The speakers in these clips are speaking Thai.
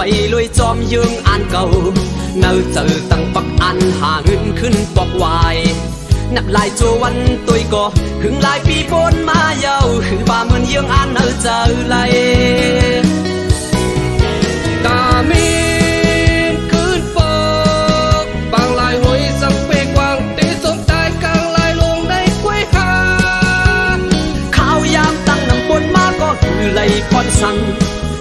bay lối chom dương an cầu nơi chờ tăng bắc an hà ngânขึ้นปอกวายนับลายโจวันตัวก็หึงลายปีปนมาเยาคือบ่าเหมือนยังอันเอเจอไหลตามีนคืนฟอกบางลายหวยสังเปกวางตีสมตายกลางลายลงในกล้วยหาข้าวยามตั้งนำปนมาก็คือไหลพรสั่ง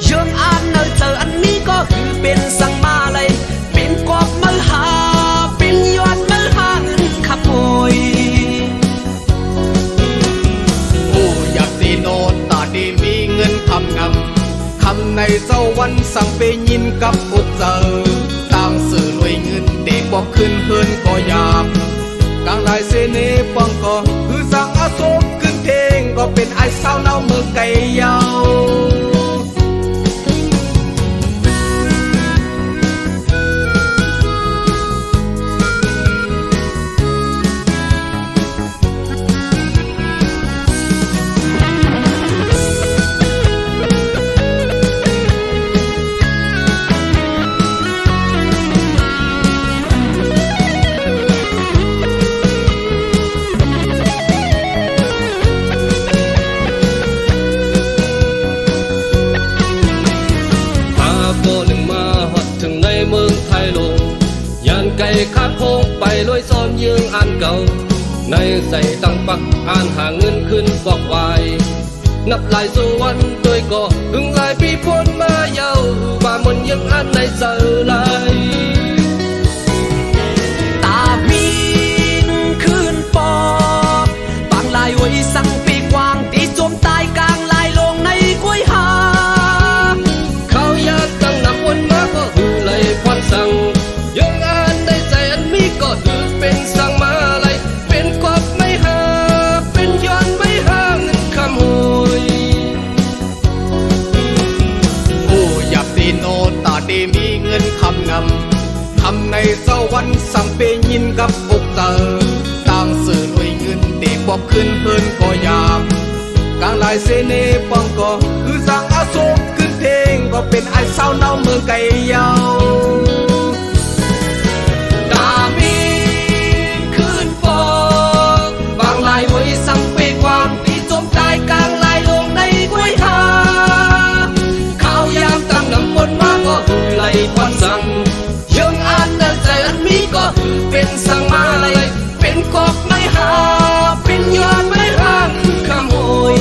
ยังอันเอเจออันนี้ก็คือเป็นสั่งมาเลยเป็นกอบมือหาเป็นยอดมือหาเงินขับโอยโอ้อยากตีโนดตาดีมีเงินคำงำคำในเจ้าวันสั่งไปยินกับอุดเจอต่างสื่อรวยเงินเด็กบอกขึ้นเฮินก็ยามกลางลายเสน่ห์ป้องก็คือสั่งอาโศกขึ้นเพลงก็เป็นไอ้สาวเนาเมืองไก่ยาวไก่คาดโพงไปลอยซ้อมยืงอ่านเก่าในใส่ตั้งปักอ่านหาเงินขึ้นบอกวายนับลายสู่วันโดยก็หึงลายปีพ้นมาเยาว่ามันยังอ่านในเสือลายตามีนคืนปอบางลายไว้สั่งปีกวางตีจมตายกลางลายลงในกล้วยหาเขาอยากตั้งนับวนมาก็คือไหลควันสั่งยังอ่านในใจอันมีก็คือเป็นสั่งมาไหลเป็นกอบไม่หาเป็นย้อนไม่ห่างเงินคำหวยโอ้อยากตีโนตาดีมีเงินคำงำคำในเจ้าวันสั่งไปยินกับอกเตอต่างสื่อรวยเงินเด็กบอกขึ้นเฮินก็ยามกลางลายเสน่ห์ป้องก็คือสั่งอาโศกขึ้นเพลงก็เป็นไอ้สาวเนาเมืองไก่ยาวตามีนคืนฟอกบางลายไว้สั่งปีกวางตีจมตายกลางลายลงในกล้วยหาข้าวยามตั้งนำปนมาก็คือไหลควันสั่งยังอ่านในใจอันมีก็คือเป็นสั่งมาเลยเป็นกอบไม่หาเป็นยอดไม่ห่างขโมย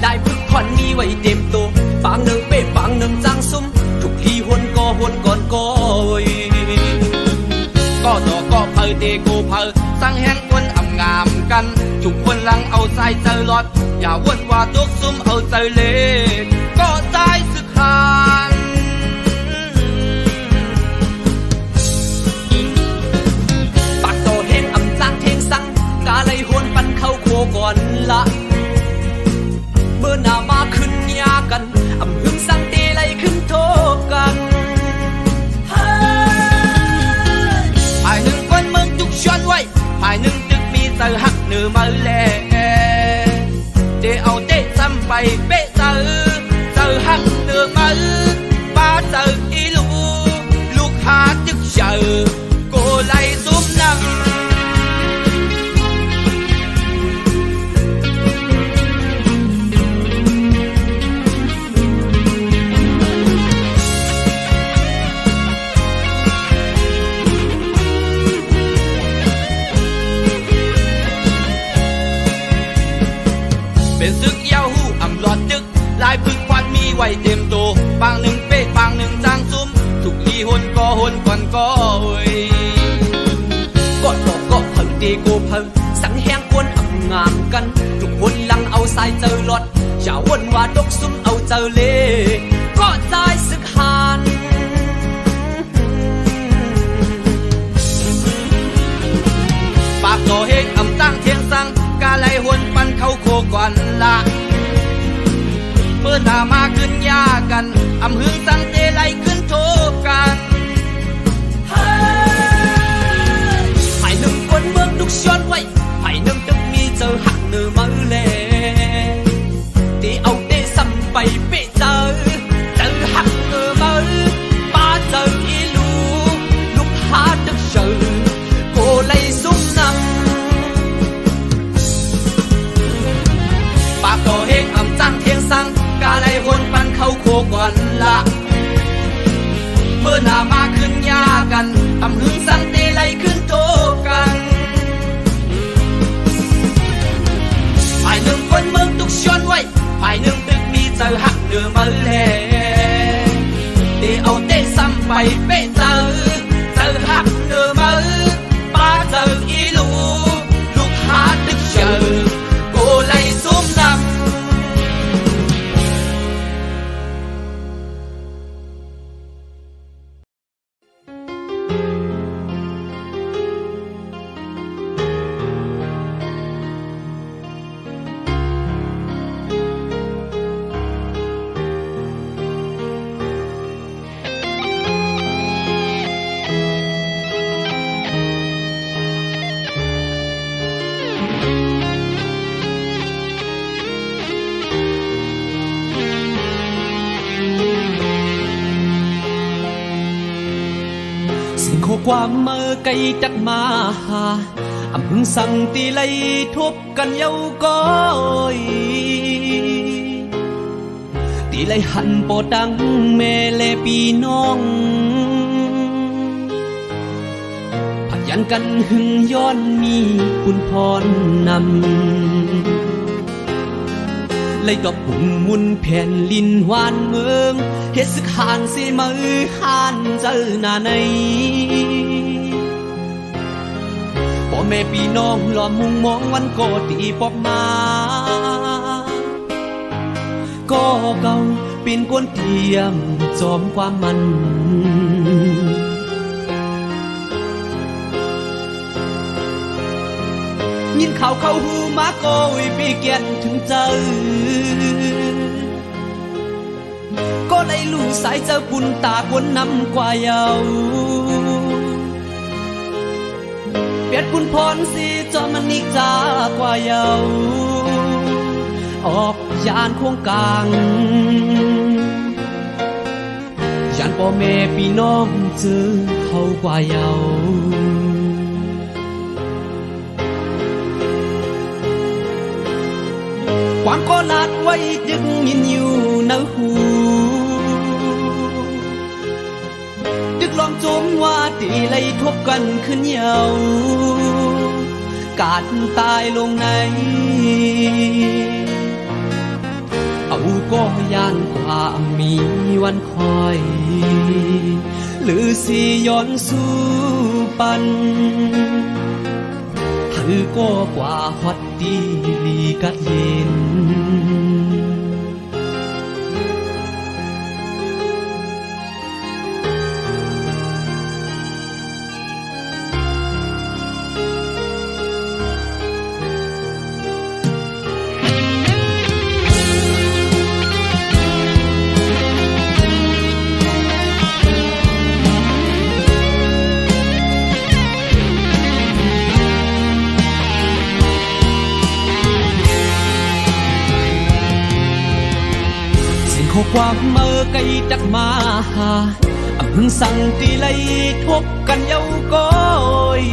ได้พึกควันมีไว้เต็มตัวปางหนึ่งเป๊ะปางหนึ่งจังซุ่มทุกทีหวนก่อนก้อยก็ต่อก็เพอเตโกเพอสั่งแห้งวนอ่ำงามกันทุกคนลังเอาใจเจอรอดอย่าวนว่าตุกซุ่มเอาใจเล็กก็ใจสึกหานปากโตเฮงอ่ำจางเทงสังกาเลยหวนปันเข้าโคก่อนละเมื่อหน้ามาขึ้นยากันอำหึงสังตีไล่ขึ้นโทกันภายหนึ่งคนเมืองจุกชวนไว้ภายหนึ่งตึกมีเตอหักเนื้อมาแลเดเอาเตะซ้ำไปเป๊ะเตอหักเนื้อมาป้าเตออีลูกหาจึกเจอโกไล่ซุ้มนัง sai chờ lọt chả huân hoa đốc súng âu chờ lê có dài sức hàn bạc tổ hết ẩm tăng thiên sang ca lay huânปันเข้าโคก่อนละเมื่อหน้ามาขึ้นยากันอำหึงสังเตไลขึ้นโทกันไผ่หนึ่งคนเมืองดุกชอนไว้ไผ่หนึ่งตึกมีเจอหักเนื้อมือเล่ตีเอาเตะซ้ำไปเปะเจอหักเนื้อมือป้าเจออีลูกหาดึกเจอโกไลซุ่มนำปากโตเฮกอ่ำจังเทียงสังกาไลวนปันเข้าโคก่อนละเมื่อหน้ามาขึ้นยากันอำหึงสังเตไลขึ้นโตกันฝ่ายหนึ่งคนเมืองตุกชอนไว้ฝ่ายหนึ่งตึกมีเจอหักเนื้อมาแลเตเอาเตะซ้ำไปเป๊ะเจอหักเนื้อมาป้าเจออีลูกหาดึกเจอโกไลซุ่มนำความเมื่อไกลจัดมาอำพึงสั่งตีไลทบกันเย้าก้อยตีไลหันโปดังแม่เลปีน้องผัดยันกันหึงย้อนมีคุณพรนำเลยดอกปุ่มมุนแผ่นลินหวานเมืองเฮ็ดสึกหานสิมือหานเจอหน้าในพ่อแม่พี่น้องล้อมมุงมองวันก็ตีปอกมาก็เก่าเป็นก้นเทียมจอมความมันยินข่าวเข้าหูมาโกยปีเกียนถึงเจอก็เลยลูกสายเจอบุญตาคนนำกว่าเยาเปียดบุญพรสิจอมันนิจากว่าเยาออกยานโค้งกลางยานพ่อแม่พี่น้องเจอเขากว่าเยาความก็ลาดไว้ดึงยินอยู่ในหูดึกลองจมว่าตีไล่ทบกันขึ้นเยาการตายลงในเอาก็ยานกว่ามีวันคอยหรือสิย้อนสู้ปันคือก็กว่าฮอตดีลีกัดเย็นข้อความเมื่อไกลจักมาอำพึงสั่งตีไลทบกันเย้าก้อย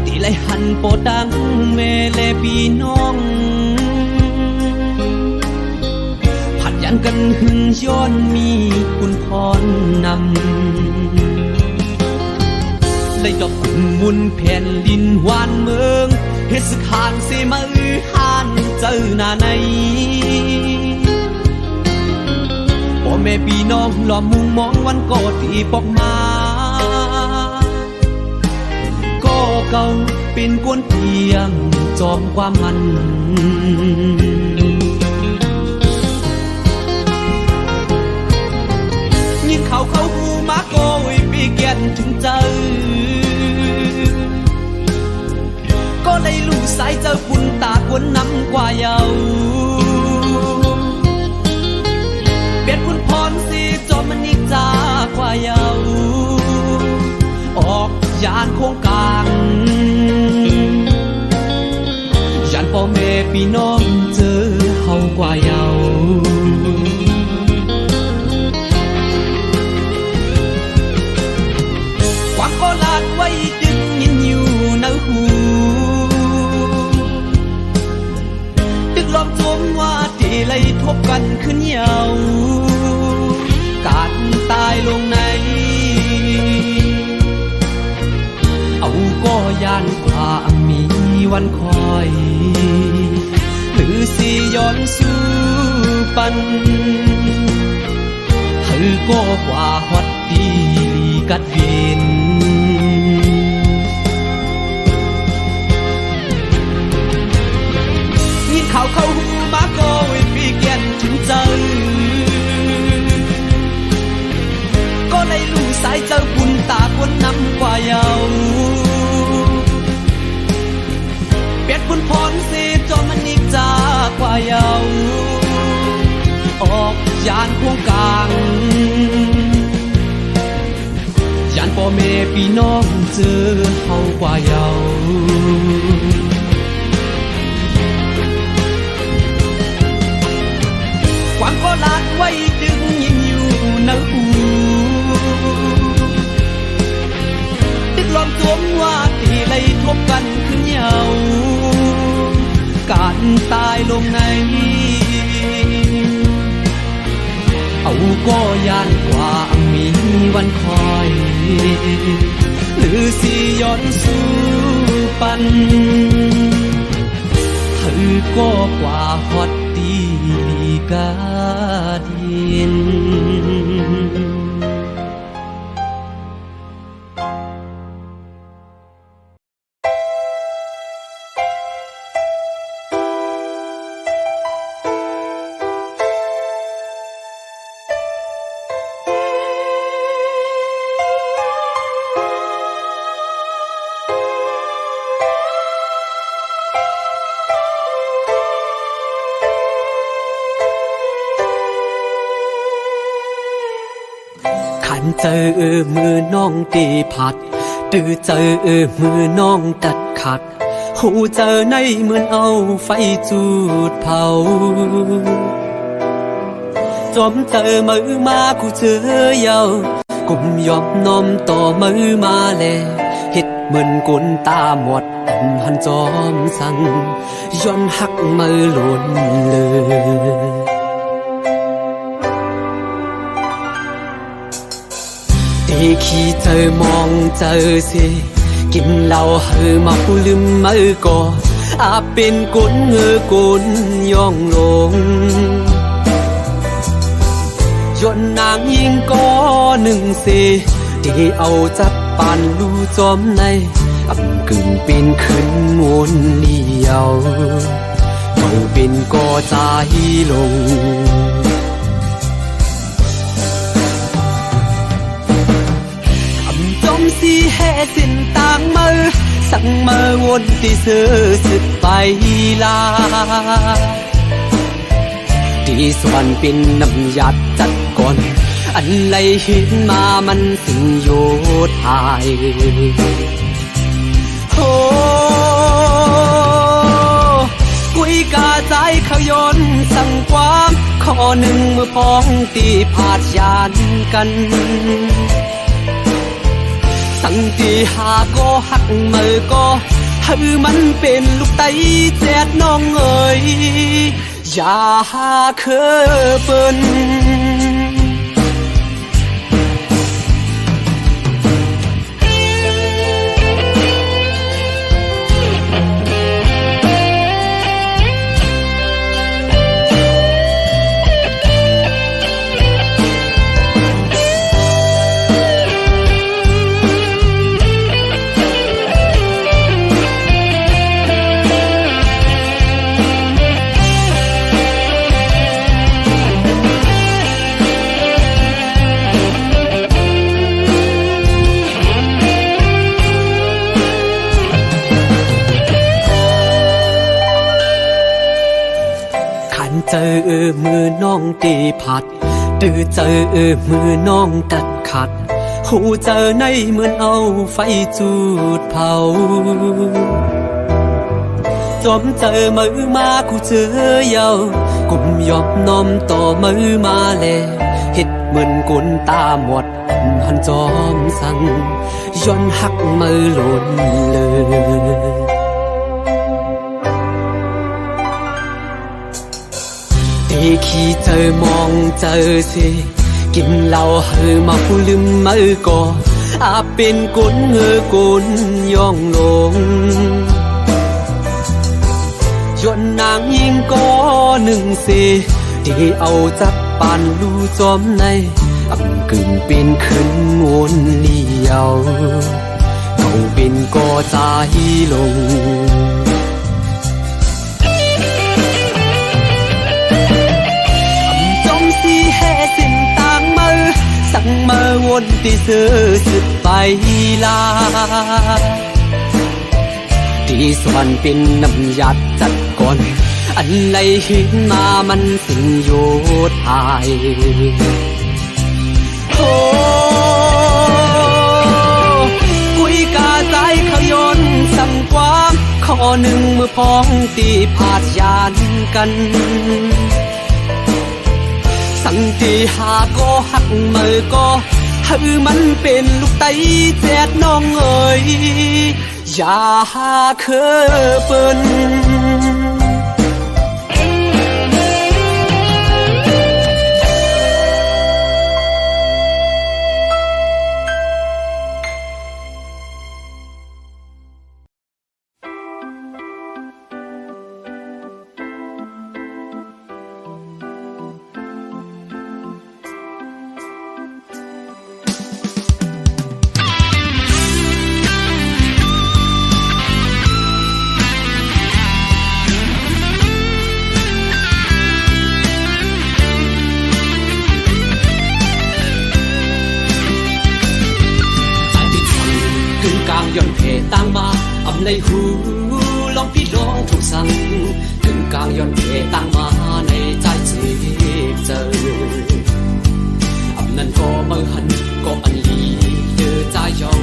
ตีไลหันโปดังแม่เลพี่น้องผัดยันกันหึงย้อนมีคุณพรนำเลยดอกมุนแผ่นลินหวานเมืองเฮ็ดสึกหานสิมือหานเจอหน้าในพ่อแม่พี่น้องล้อมมุงมองวันก็ตีปอกมาก็เก่า เป็นกวนเพียงจอมความมันยินเขาหูมาโกยปีเกียนถึงเจอก็เลยลูกสายเจอบุญตากวนน้ำกว่าเยาเปลี่ยนคุณพรสิจอมมันนิจากว่าเยาออกยานโค้งกลางยานพ่อแม่พี่น้องเจอเฮากว่าเยาความโคลาดไว้ดึงยินอยู่ในหูดึกลอมจมว่าที่เลยทบกันขึ้นเยาการตายลงในเอาก็ยานความมีวันคอยหรือสิย้อนสู่ปันเธอก็กว่าฮอดดีลีกัดเวนยินเขาหูมาโกยปีเกียนถึงเจอก็เลยลูกสายเจอบุญตาคนนำกว่าเยาเปลี่ยนคุณพรสิจอมมันนิจากว่าเยาออกยานโค้งกลางยานพ่อแม่พี่น้องเจอเฮากว่าเยาความก็ลาดไว้ดึงยินอยู่ในหูดึกลอมจมว่าที่เลยทบกันขึ้นเยาการตายลงในเอาก็ยานกว่ามีวันคอยหรือสิย้อนสู่ปันเธอก็กว่าฮอดดีลีกาดินเจอมือน้องตีผัดตื้อเจอมือน้องตัดขัดหูเจอในเหมือนเอาไฟจูดเผาจอมเจอมือมากูเจอเยากุมยอมน้อมต่อมือมาแลเฮ็ดเหมือนกุนตาหมดหันจอมสั่งย้อนหักมือหล่นเลยที่ขี้เธอมองเจอสิกินเหล้าเฮอมาผู้ลืมมือก่ออาเป็นกุนเงอกุนย่องลงย้อนนางยิงก็หนึ่งสิที่เอาจับปานลูจอมในอำกึ่งเป็นขึ้นวนเดียวเขาเป็นก็ใจลงสิแห่สิ้นต่างมือสั่งมาวนที่เสือสึกไปลาที่สวรรค์เป็นน้ำยัดจัดก่อนอันไรเห็นมามันสิ่งโยธายโอ้กุยกาใจเขาย้อนสั่งความข้อหนึ่งเมื่อพ้องตีผาดยานกันตั้งที่หาก็หักมือก็ให้มันเป็นลูกไตแจดน้องเอ๋ยอย่าหาเคยเปิ้น เ มือน้องตีผัดดื้อเจอมือน้องกัดขัดหูเจอในเหมือนเอาไฟจูดเผาจอมเจอมือมากูเจอเยากุมยอมน้อมต่อมือมาแลเฮ็ดเหมือนกุนตาหมดหันจอมสั่งย้อนหักมือหล่นเลยขี้เจอมองเจอสิกินเหล้าเฮอมาผู้ลืมมือก่ออาเป็นกุนกุนย่องลงย้อนนางยิงก็หนึ่งสิที่เอาจับปานลูจอมในอำกึ่งเป็นขึ้นวนเลี้ยวเขาเป็นก็ใจลงสิ่งต่างมือสั่งมาวนที่เสือสุดไปลาที่สวรรค์เป็นน้ำยัดจัดก่อนอันไหลหินมามันสิ่งโยธายโอ้กุยกาใจเขายนสั่งความข้อหนึ่งมือพ้องตีผาดยานกันสังที่หาก็หักมือก็ให้มันเป็นลูกไตแจดน้องเอ๋ยอย่าหาเคยเปิ้นย้อนเพต่างมาอำในหูลองพี่ลองถูกสั่งถึงกลางย้อนเพต่างมาในใจจีบเจออำนั้นก็มือหันก็อันลีเจอใจยอง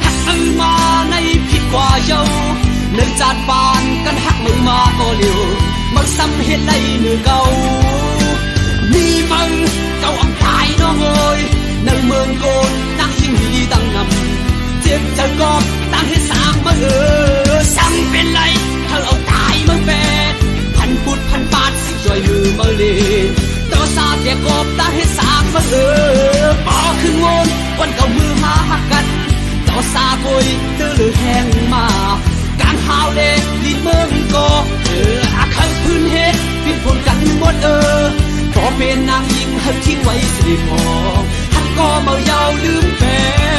หักมือมาในผิดกว่าเยาในจานบานกันหักมือมาก็เร็วมันซ้ำเห็นในมือเก่ามีมึงเก่าอังตายน้องเอ๋ยในเมืองโกนนั่งยิ่งดีตั้งนำเจ็บเธอก็ตั้งให้สางมาสั่งเป็นไรเธอเอาตายมาแปดพันปุดพันปาดสิจ่อยมือมาเลยต่อซาเดียกบตั้งให้สางมาปอคืองนวันเก่ามือหาหักกันต่อซาโกยเธอเลยแห้งมาการหาวเล่ลิ้นเมืองก็อาคังพื้นเฮ็ดพินผลกันหมดพอเป็นนางยิงหักทิ้งไว้สิพอหักก็เมายาวลืมแฟ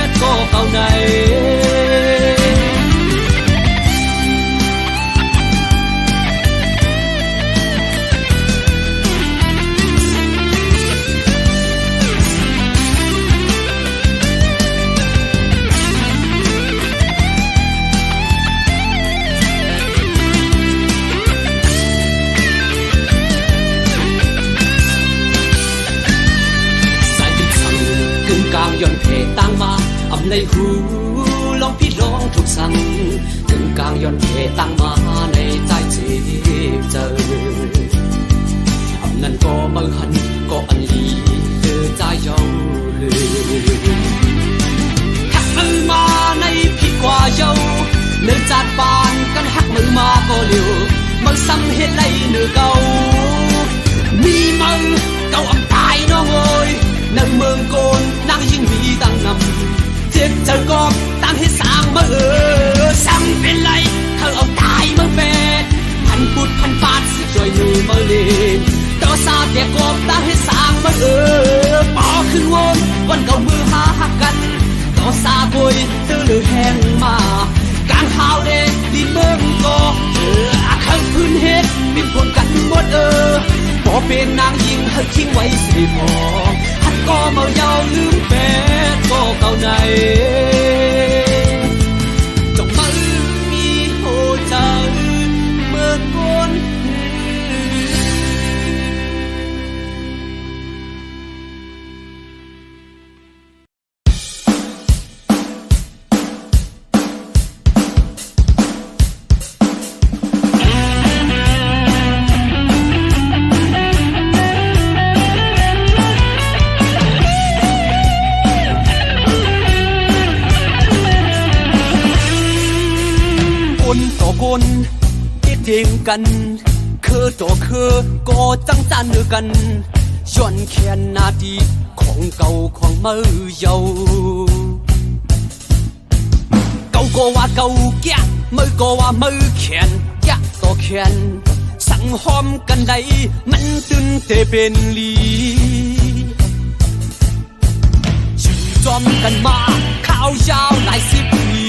นก็เก่าในย้อนเพต่างมาอำในหูลองพี่ลองถูกสั่งถึงกลางย้อนเพต่างมาในใจจีบเจออำนั้นก็มือหันก็อันลีเจอใจยองหักมือมาในผิดกว่าเยาเนื้อจานบานกันหักมือมาก็เร็วมันซ้ำเห็นไรเนื้อเก่ามีมึงเก่าอังตายน้องเอ๋ยในเมืองโกนนั่งยิ่งมีตั้งนำเจ็บเธอก็ตั้งให้สางมาสั่งเป็นไรเธอเอาตายมาแปดพันปุดพันปาดสิจ่อยมือมาเลยต่อซาเดียกบตั้งให้สางมาปอคืองนวันเก่ามือหาหักกันต่อซาโกยเธอเลยแห้งมาการหาวเล่ลิ้นเมืองก็อาคังพื้นเฮ็ดเป็นผลกันหมดพอเป็นนางยิงหักทิ้งไว้สิพอหักก็เมายาวลืมแฟนก็เก่าในจงมือมี เทียงกันคือต่อคือก็จังจันกันย้อนแค้นนาทีของเก่าของมือเยาเก่าก็ว่าเก่าแก่มือก็ว่ามือแขนแก่ต่อแขนสั่งหอมกันใดมันตื่นเตเป็นลีชื่อจอมกันมาข้าวยาวหลายสิบปี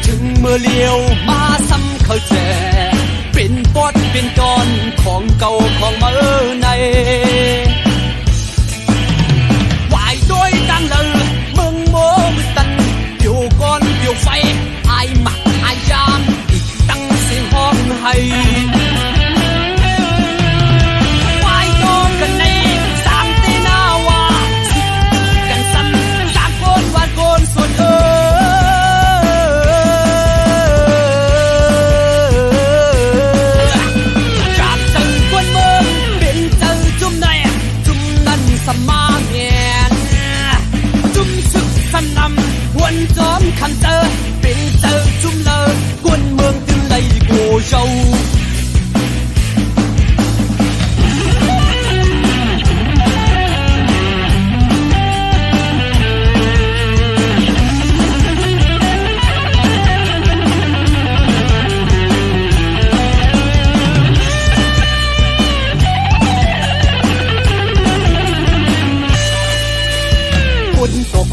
ถึงเมื่อเลี้ยวมาซ้ำเข้าแจเป็นปอดเป็นตอนของเก่าของมือในวายโดยดังเลยมึงโมมือตันเปี่ยวก้อนเปี่ยวไฟไอหมักไอยามอีกตั้งเสียงห้องให้วายโดนกันในสามเตนาวากันซ้ำจากโกนวาดโกนส่วนสมาเงียนจุ่มศึกสนำวนจอมคำเจอเป็นเจอจุ่มเลอกวนเมืองตึงไหลโกเจ้า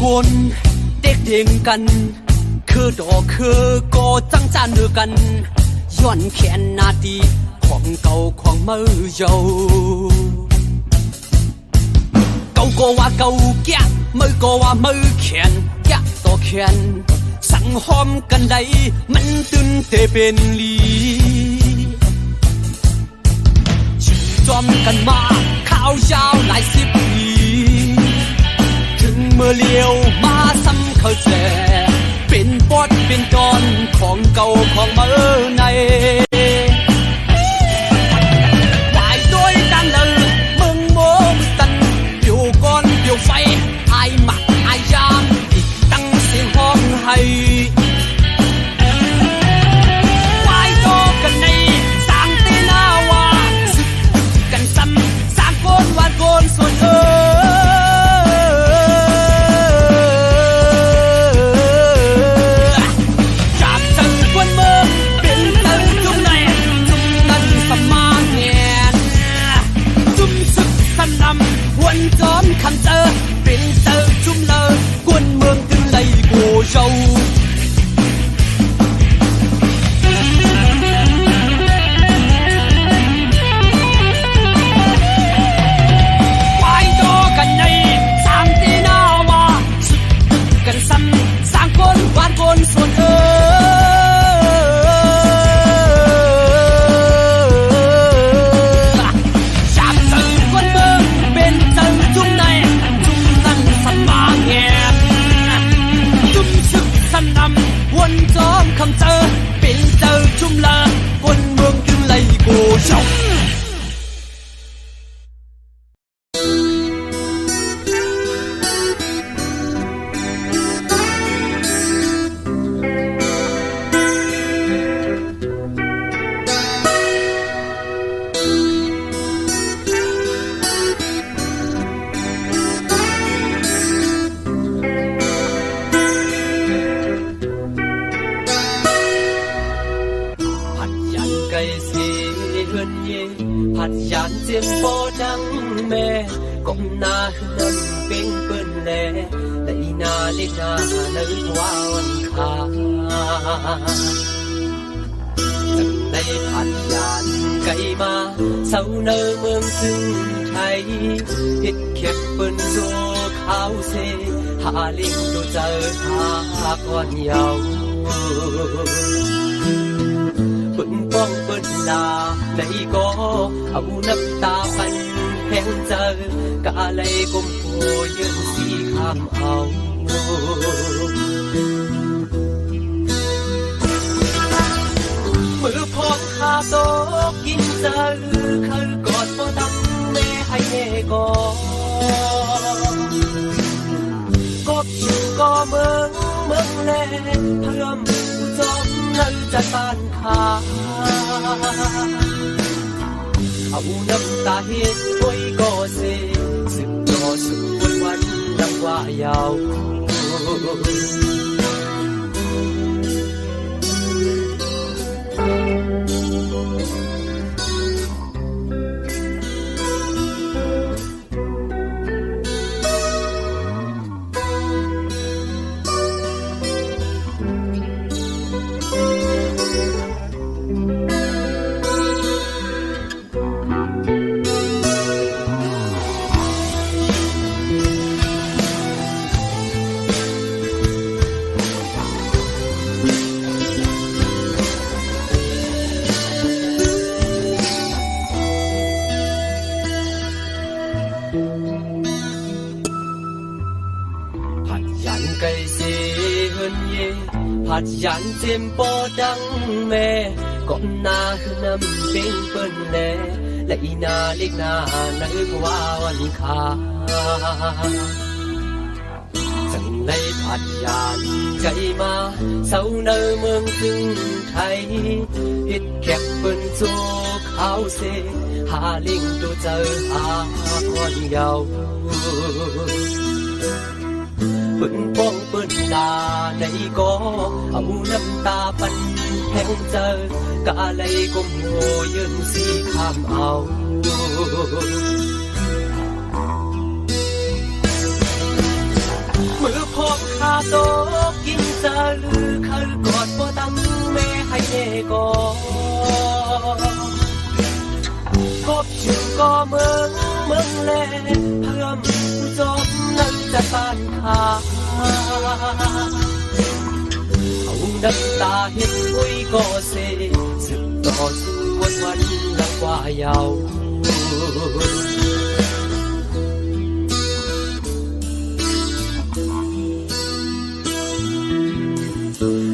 คนเด็กเด้งกันคือดอกคือก็จังจานเดือกันย้อนแขนนาทีของเก่าของมือเยาเก่าก็ว่าเก่าแก่มือก็ว่ามือแขนแก่ต่อแขนสั่งหอมกันใดมันตื่นเตเป็นลีชื่อจอมกันมาข้าวยาวหลายสิบปีเมื่อเลี้ยวมาซ้ำเข้าแจเป็นปอดเป็นตอนของเก่าของมือในวายโดยดังเลยมึงโมมือตันเปี่ยวก้อนเปี่ยวไฟไอหมักไอยามอีกตั้งเสียงห้องให้วายโดกันในสางเตนาวาสึกกันซ้ำสางโกนวาดโกนส่วนวันจอมคำเจอเป็นเจอจุ่มเลอกวนเมืองตึงไหลโกเจ้าวายโดกันในสามเตนาวาสึกกันซ้ำสร้างคนวานคนส่วนวนจอมคำเจอเป็นเจอจุ่มละคนเมืองจึงไหลโกเจ้าผัดยานเจียมโบดังแม่ก้มหน้าขึ้นเป็นเปิ้นแลในนาเล็กนาในวันคาจังในผัดยานไก่มาเศร้าเนอเมืองซึ่งไทยเฮ็ดเข็บเปิ้นโซขาวเซหาลิงดูเจอหากวันเยาปึ้งป้องเปิ้นดาในก็เอาน้ำตาปันแห้งเจอกะเลยก้มหัวยืนสีข้ามเอามือพกขาโตกินเจอคือกอดบ่ดำแม่ให้แม่ก่อกบอยู่ก็เมืองแลเพิ่มจอมนั้น จะต้านขาเอาน้ำตาเฮ็ดไว้ก็เสสึกต่อสู้วันดังว่ายาวผัดยันเจ็มปอดังแม่ก้มหน้าคือนำเป็นเปิ้นแลและอีนาเล็กนานึกว่าวันขาจังในผัดยานใจมาเศร้าเนอเมืองถึงไทยเฮ็ดแคบเปิ้นโจขาวเสหาเล่งตัวเจอหาคนเยาเปิ้นป้องเปิ้นดาในก็เอาน้ำตาปันแห่งเจอกะไหลก้มโหยืนสีข้ามเอามือพบข้าโตกินเจอลือคือกอดบ่ตั้งแม่ให้แน่ก็กบชื่อก็เมืองแลเพิ่มจบนั้นจะต้านขาเอาน้ำตาเห็นไว้ก็เสสึกต่อสู้วันละกว่ายาว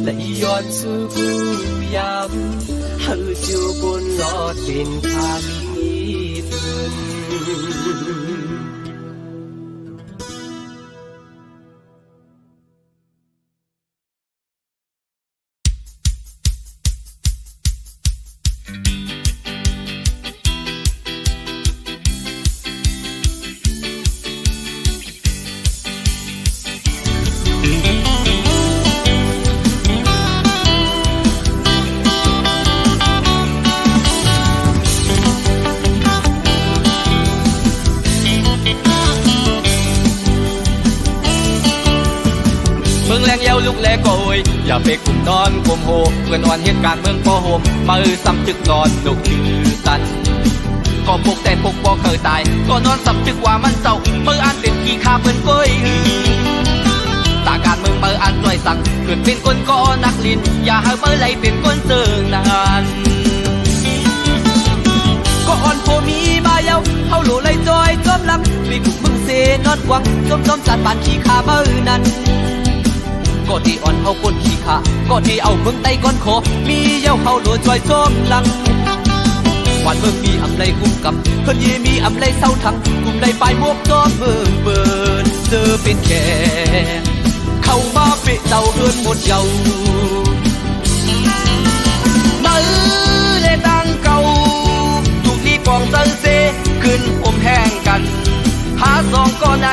และย้อนสู่กูยามหาจูบนหลอดเป็นคามีตื่นเมืองแรงเยาวลุกแลโกยอย่าไปกลุ่มนอนกลมโหเพื่อนวันเหตุการณ์เมืองปอโฮมมาซ้ำจึกนอนดกชื่อตันก็พกแต่พกบ่เคยตายก็นอนซ้ำจึกว่ามันเศร้าเมื่ออ่านเป็นขี้ข้าเพื่อนก้อยตาการเมืองเมื่ออ่านจ่อยสั่งเกิดเป็นคนก็นักลินอย่าให้เมื่อไรเป็นคนเสื่องนานก็อ่อนโพมีมาเยาเขาหลูเลยจอยจอมลำมีกลุ่มมึงเซนอนกวังจมสัตว์บานขี้ข้าเมื่อนั้นก็ดีอ่อนเขาคนขี้ขาก็ดีเอาเมืองไต้ก้อนขอมีเย้าเขาหลัวจอยจอมหลังวันเมืองมีอำไรกุ้มกำเพิ่นยีมีอำไรเศร้าทั้งกุ้มไรปลายมวกจอมเมืองเบินเจอเป็นแก่เข้ามาเปะเต่าเฮือนหมดเยามือเลยตั้งเก่าถูกที่กองเซอเซขึ้นอมแห้งกันหาสองก็ใน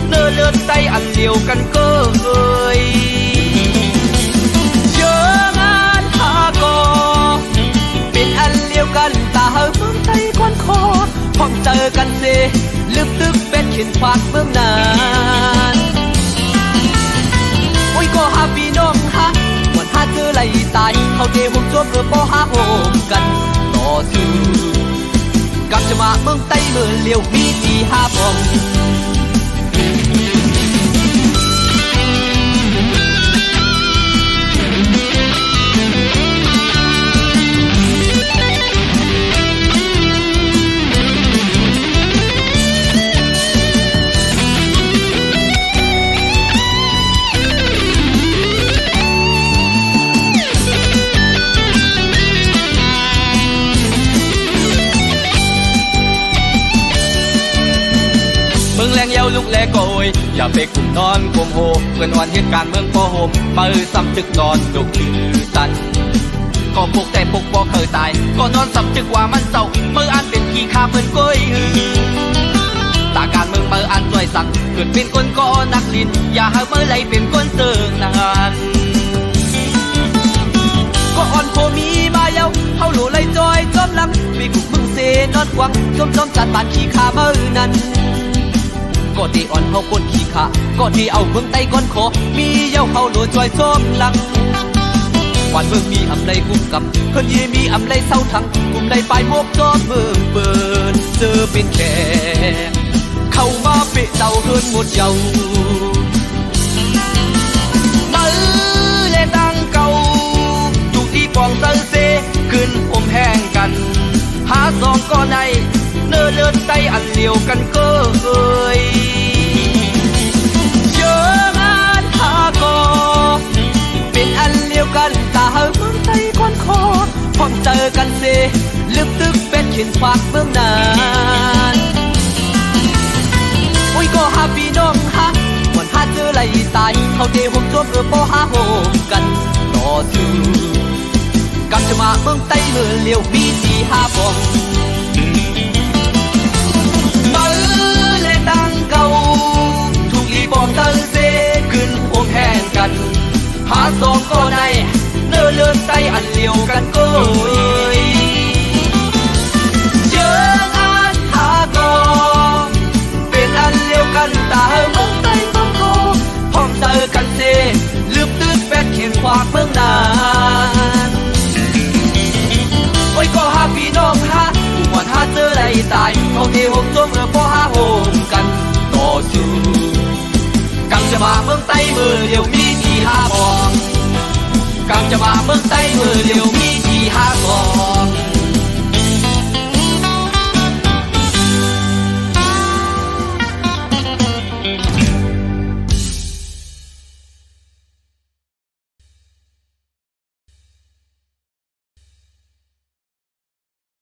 เนื้อเลือดไตอันเดียวกันก็เอ่ยเจองานหากอเป็นอันเดียวกันตาเมืองไตควันคอพร้อมเจอกันเซลึกตึกเป็นขินฝากเมืองนานโอ้ยก็หาพี่น้องฮะวันหาเจอไหลตายเขาเดหุ่มจวบเออปอหาโหมกันต่อสู้กับจะมาเมืองไตเมื่อเลี้ยวมีที่หาพองเมืองแรงเยาวลุกแลโกยอย่าไปกลุ่มนอนกลมโหเพื่อนวันเหตุการณ์เมืองปอโฮมมาซ้ำจึกนอนดกชื่อตัน ก็พกแต่พกบ่เคยตายก็นอนสับจึกว่ามันเศร้ามืออันเป็นขี้ข้าเพิ่นก้อยตาการเมืองมืออันจ่อยสั่งเกิดเป็นคนก็นักลินอย่าหาเมื่อไรเป็นคนเตือนนานก็อ่อนโพมีมาเยาเฮาหลูเลยจอยจอมหลังมีกุกมึงเซนอนกวังจอมจัดบานขี้ขามือนั้นก็ที่อ่อนเฮาคนขี้ขาก็ที่เอาเมืองไต้ก้อนขอมีเยาเฮาหลูจอยจอมหลังวันเมืองมีอำไลกุมกับเพิ่นยีมีอำไลเศร้าทั้งกุมไลปลายมกจอมเมืองเปิดเจอเป็นแขกเข้ามาเปะเต่าเฮินหมดเยามือเลตังเก่าถูกที่ปองเตอเซขึ้นอมแห้งกันหาสองก็ในเนื้อเลือดไตอันเลียวกันเกยเยอะงานหากอเป็นอันเลียวกันตาเมืองไตก้อนคอพร้อมเจอกันเซลึกตึกเป็นเข็นฝากเมืองนานโอ้ยก็หาพี่น้องฮะวันหาเจอไหลตายเขาเดหงจวบปอหาโหมกันต่อสู้กำจะมาเมืองไต้เมื่อเลี้ยวมีที่หาบองมือเลตังเก่าถูกอีบองเตอเซขึ้นโอมแห้งกันหาสองก็ในเนื้อเลือดไตอันเลี้ยวกันก็เยอะงานหากอเป็นอันเลี้ยวกันตาเมืองไต้เมืองโกพร้อมเจอกันเซลืมตื้นแปดเขียนขวากเมืองนานโอ้ยก็หาพี่น้องฮะวันหาเจอไรตายเอาเทหงจมพอหาโหมกันต่อสู้กำจะมาเมืองไต้เมื่อเดียวมีที่หาบองกำจะมาเมืองไต้เมื่อเดียวมีที่หาบอง